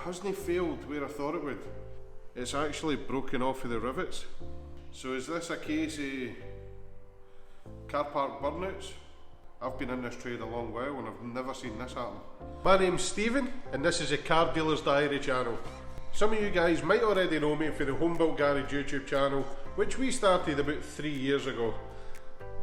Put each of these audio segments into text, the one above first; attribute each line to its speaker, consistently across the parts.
Speaker 1: hasn't failed where I thought it would. It's actually broken off of the rivets. So is this a case of car park burnouts? I've been in this trade a long while and I've never seen this happen. My name's Stephen and this is a Car Dealer's Diary channel. Some of you guys might already know me for the Home Built Garage YouTube channel, which we started about 3 years ago.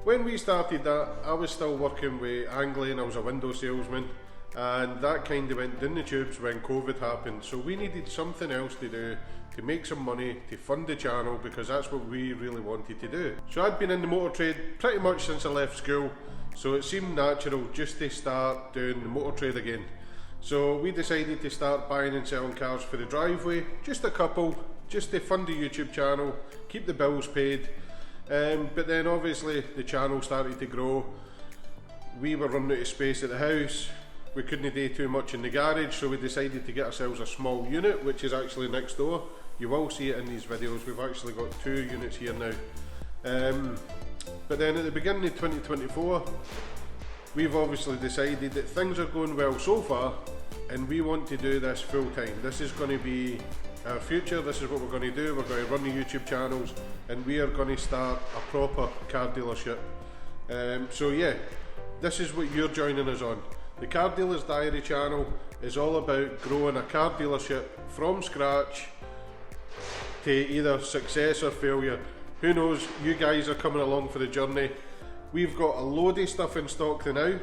Speaker 1: When we started that, I was still working with Angling, I was a window salesman, and that kind of went down the tubes when COVID happened. So we needed something else to do to make some money to fund the channel, because that's what we really wanted to do. So I'd been in the motor trade pretty much since I left school, so it seemed natural just to start doing the motor trade again. So we decided to start buying and selling cars for the driveway, just a couple, just to fund the YouTube channel, keep the bills paid. But then obviously the channel started to grow. We were running out of space at the house, we couldn't do too much in the garage, so we decided to get ourselves a small unit, which is actually next door. You will see it in these videos, we've actually got 2 units here now. But then at the beginning of 2024, we've obviously decided that things are going well so far and we want to do this full time. This is going to be our future, this is what we're going to do. We're going to run the YouTube channels and we are going to start a proper car dealership. So yeah, this is what you're joining us on. The Car Dealer's Diary channel is all about growing a car dealership from scratch to either success or failure. Who knows, you guys are coming along for the journey. We've got a load of stuff in stock now,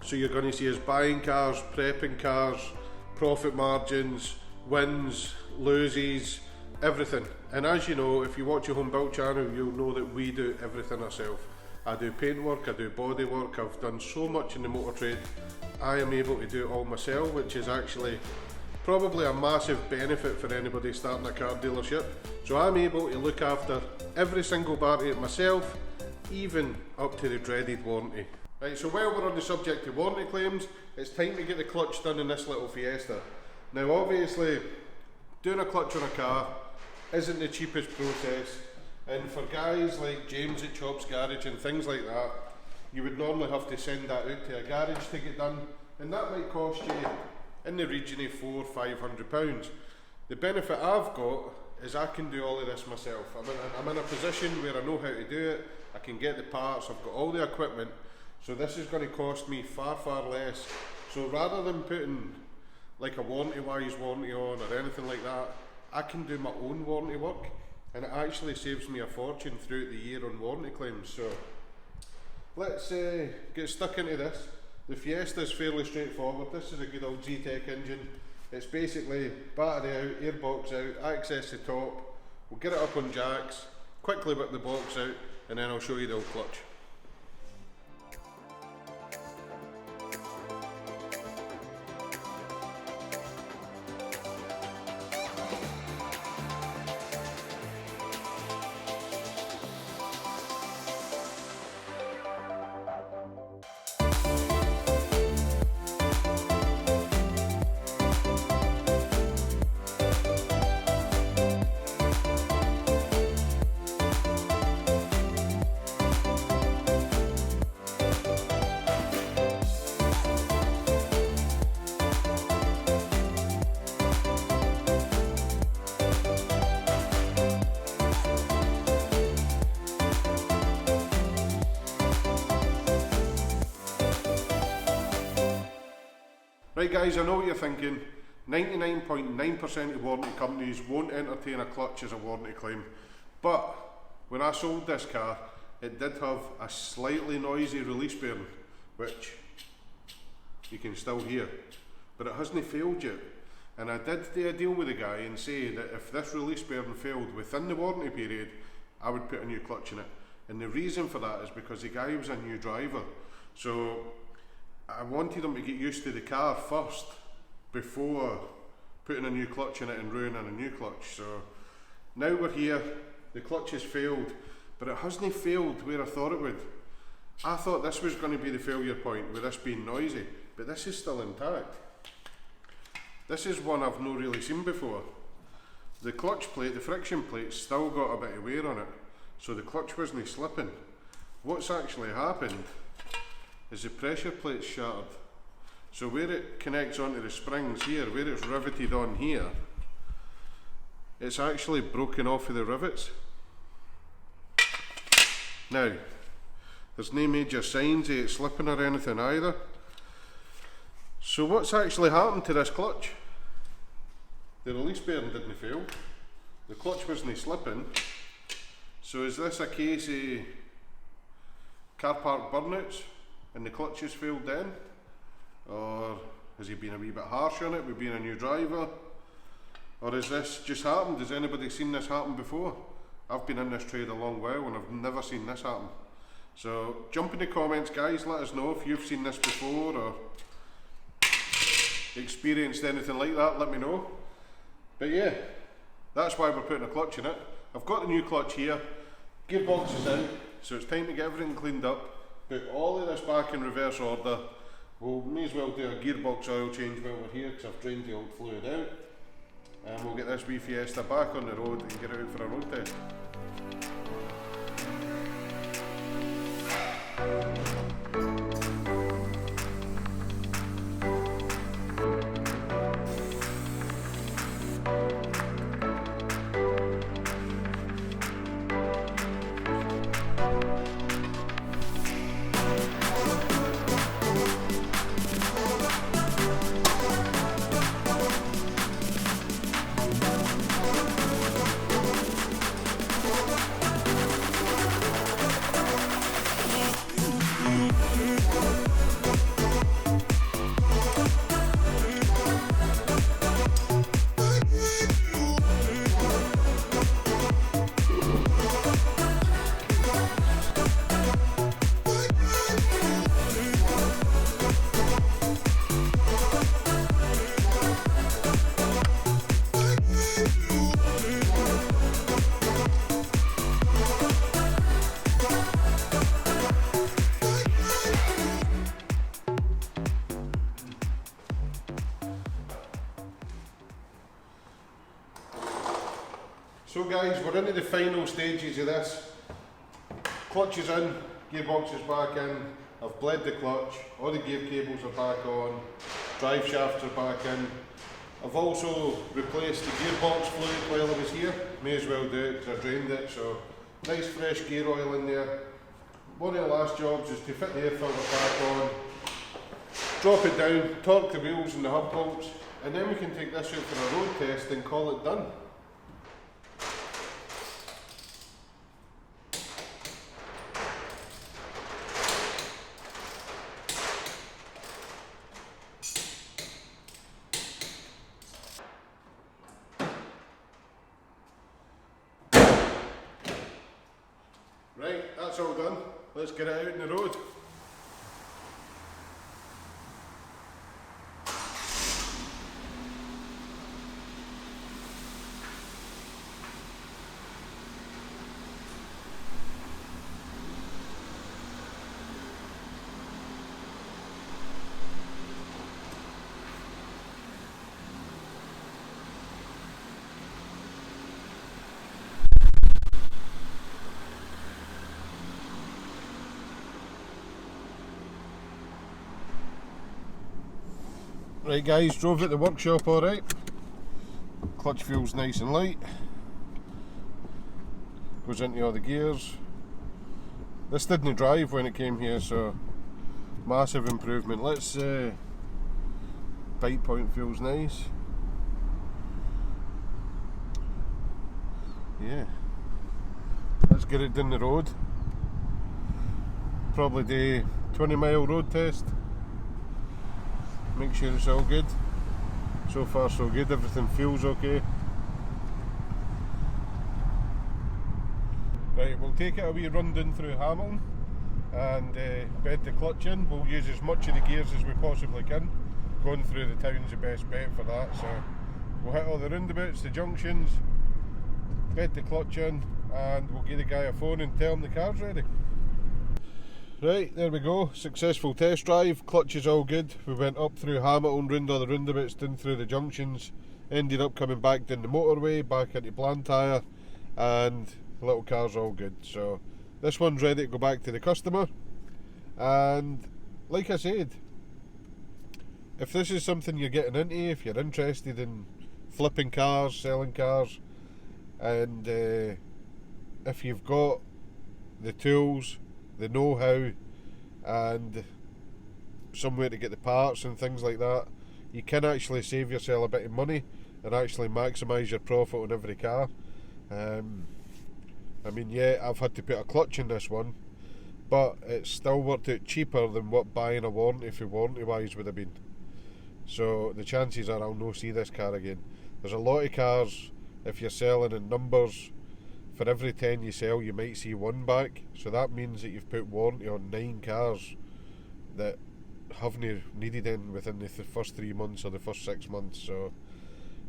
Speaker 1: so you're going to see us buying cars, prepping cars, profit margins, wins, loses, everything. And as you know, if you watch a Home Built channel, you'll know that we do everything ourselves. I do paint work, I do body work, I've done so much in the motor trade. I am able to do it all myself, which is actually probably a massive benefit for anybody starting a car dealership. So I'm able to look after every single part of it myself, even up to the dreaded warranty. Right, so while we're on the subject of warranty claims, it's time to get the clutch done in this little Fiesta. Now obviously, doing a clutch on a car isn't the cheapest process, and for guys like James at Chop's Garage and things like that, you would normally have to send that out to a garage to get done, and that might cost you in the region of £400–500. The benefit I've got is I can do all of this myself. I'm in a position where I know how to do it, I can get the parts, I've got all the equipment, so this is going to cost me far less. So rather than putting like a warranty-wise warranty on or anything like that, I can do my own warranty work, and it actually saves me a fortune throughout the year on warranty claims. So let's get stuck into this. The Fiesta is fairly straightforward. This is a good old Z-Tech engine. It's basically battery out, airbox out, access the top. We'll get it up on jacks, quickly whip the box out, and then I'll show you the old clutch. Right guys, I know what you're thinking. 99.9% of warranty companies won't entertain a clutch as a warranty claim. But when I sold this car, it did have a slightly noisy release bearing, which you can still hear, but it hasn't failed yet. And I did do a deal with the guy and say that if this release bearing failed within the warranty period, I would put a new clutch in it. And the reason for that is because the guy was a new driver. So I wanted him to get used to the car first before putting a new clutch in it and ruining a new clutch. So now we're here, the clutch has failed, but it hasn't failed where I thought it would. I thought this was going to be the failure point with this being noisy, but this is still intact. This is one I've not really seen before. The clutch plate, the friction plate's still got a bit of wear on it, so the clutch wasn't slipping. What's actually happened is the pressure plate's shattered. So where it connects onto the springs here, where it's riveted on here, it's actually broken off of the rivets. Now, there's no major signs of it slipping or anything either. So what's actually happened to this clutch? The release bearing didn't fail. The clutch wasn't slipping. So is this a case of car park burnouts and the clutch has failed then? Or has he been a wee bit harsh on it with being a new driver? Or has this just happened? Has anybody seen this happen before? I've been in this trade a long while and I've never seen this happen. So jump in the comments guys, let us know if you've seen this before or experienced anything like that, let me know. But yeah, that's why we're putting a clutch in it. I've got the new clutch here, gearbox is in, so it's time to get everything cleaned up, put all of this back in reverse order. We'll may as well do a gearbox oil change while we're here because I've drained the old fluid out. And we'll get this wee Fiesta back on the road and get it out for a road test. So guys, we're into the final stages of this. Clutch is in, gearbox is back in, I've bled the clutch, all the gear cables are back on, drive shafts are back in. I've also replaced the gearbox fluid while I was here, may as well do it because I drained it, so nice fresh gear oil in there. One of the last jobs is to fit the air filter back on, drop it down, torque the wheels and the hub bolts, and then we can take this out for a road test and call it done. Right, that's all done. Let's get it out in the road. Right guys, drove at the workshop alright. Clutch feels nice and light. Goes into all the gears. This didn't drive when it came here, so massive improvement. Let's bite point feels nice. Yeah. Let's get it down the road. Probably do 20-mile road test. Make sure it's all good. So far so good, everything feels okay. Right, we'll take it a wee run down through Hamilton and bed the clutch in. We'll use as much of the gears as we possibly can. Going through the town's the best bet for that, so we'll hit all the roundabouts, the junctions, bed the clutch in, and we'll give the guy a phone and tell him the car's ready. Right, there we go, successful test drive, clutch is all good. We went up through Hamilton, round all the roundabouts, down through the junctions, ended up coming back down the motorway, back into Blantyre, and the little car's all good. So this one's ready to go back to the customer, and like I said, if this is something you're getting into, if you're interested in flipping cars, selling cars, and if you've got the tools, the know-how, and somewhere to get the parts and things like that, you can actually save yourself a bit of money and actually maximise your profit on every car. I mean, yeah, I've had to put a clutch in this one, but it's still worked out cheaper than what buying a warranty for warranty wise would have been. So the chances are I'll no see this car again. There's a lot of cars, if you're selling in numbers, for every 10 you sell you might see one back, so that means that you've put warranty on 9 cars that haven't needed in within the first 3 months or the first 6 months. So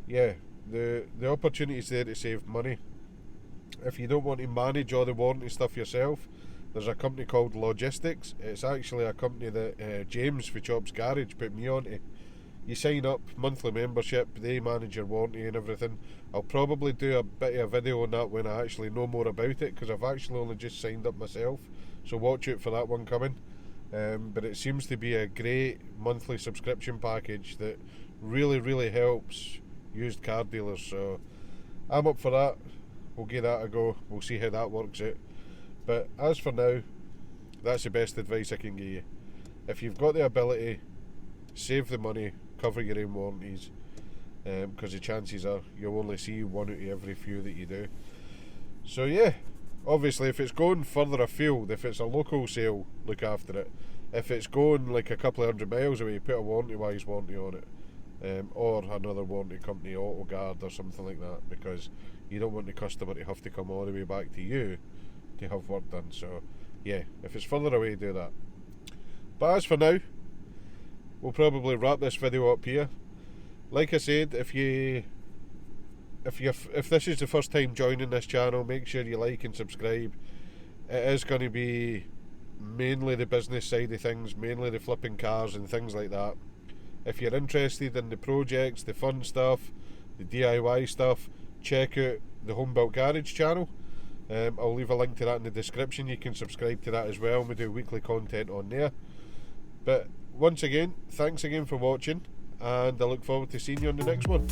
Speaker 1: yeah, the opportunity is there to save money. If you don't want to manage all the warranty stuff yourself, there's a company called Logistics. It's actually a company that James for Chops Garage put me onto. You sign up, monthly membership, they manage your warranty and everything. I'll probably do a bit of a video on that when I actually know more about it, because I've actually only just signed up myself, so watch out for that one coming. But it seems to be a great monthly subscription package that really helps used car dealers, so I'm up for that. We'll give that a go, we'll see how that works out. But as for now, that's the best advice I can give you. If you've got the ability, save the money, cover your own warranties, because the chances are you'll only see one out of every few that you do. So yeah, obviously if it's going further afield, if it's a local sale, look after it. If it's going like a couple of 100 miles away, put a warranty on it, or another warranty company, AutoGuard or something like that, because you don't want the customer to have to come all the way back to you to have work done. So yeah, if it's further away, do that. But as for now, we'll probably wrap this video up here. Like I said, if this is the first time joining this channel, make sure you like and subscribe. It is going to be mainly the business side of things, mainly the flipping cars and things like that. If you're interested in the projects, the fun stuff, the DIY stuff, check out the Home Built Garage channel. I'll leave a link to that in the description. You can subscribe to that as well. We do weekly content on there. But once again, thanks again for watching, and I look forward to seeing you on the next one.